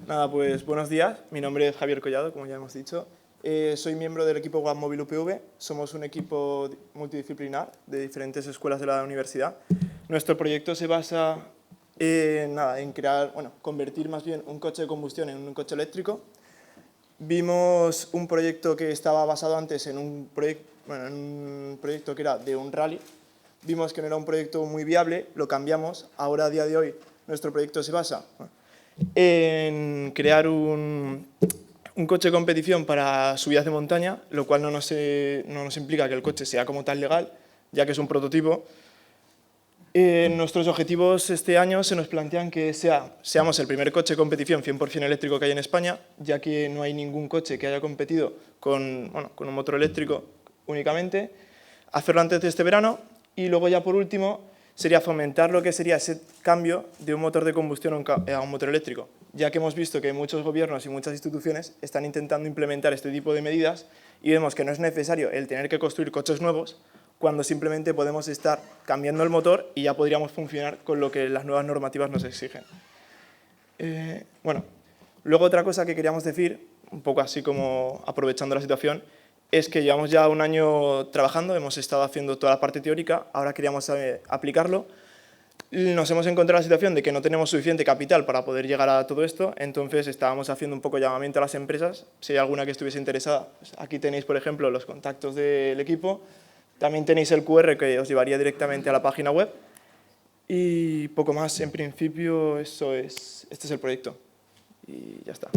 Nada, pues buenos días. Mi nombre es Javier Collado, como ya hemos dicho. Soy miembro del equipo Webmóvil UPV. Somos un equipo multidisciplinar de diferentes escuelas de la universidad. Nuestro proyecto se basa en crear, convertir más bien un coche de combustión en un coche eléctrico. Vimos un proyecto que estaba basado antes en un proyecto que era de un rally. Vimos que no era un proyecto muy viable, lo cambiamos. Ahora, a día de hoy, nuestro proyecto se basa en crear un coche de competición para subidas de montaña, lo cual no nos implica que el coche sea como tal legal, ya que es un prototipo. Nuestros objetivos este año se nos plantean que seamos el primer coche de competición 100% eléctrico que hay en España, ya que no hay ningún coche que haya competido con un motor eléctrico únicamente. Hacerlo antes de este verano y luego ya por último sería fomentar lo que sería ese cambio de un motor de combustión a un motor eléctrico, ya que hemos visto que muchos gobiernos y muchas instituciones están intentando implementar este tipo de medidas y vemos que no es necesario el tener que construir coches nuevos cuando simplemente podemos estar cambiando el motor y ya podríamos funcionar con lo que las nuevas normativas nos exigen. Luego otra cosa que queríamos decir, un poco así como aprovechando la situación, es que llevamos ya un año trabajando, hemos estado haciendo toda la parte teórica, ahora queríamos aplicarlo. Nos hemos encontrado la situación de que no tenemos suficiente capital para poder llegar a todo esto, entonces estábamos haciendo un poco llamamiento a las empresas, si hay alguna que estuviese interesada. Pues aquí tenéis, por ejemplo, los contactos del equipo, también tenéis el QR que os llevaría directamente a la página web y poco más. En principio, este es el proyecto y ya está.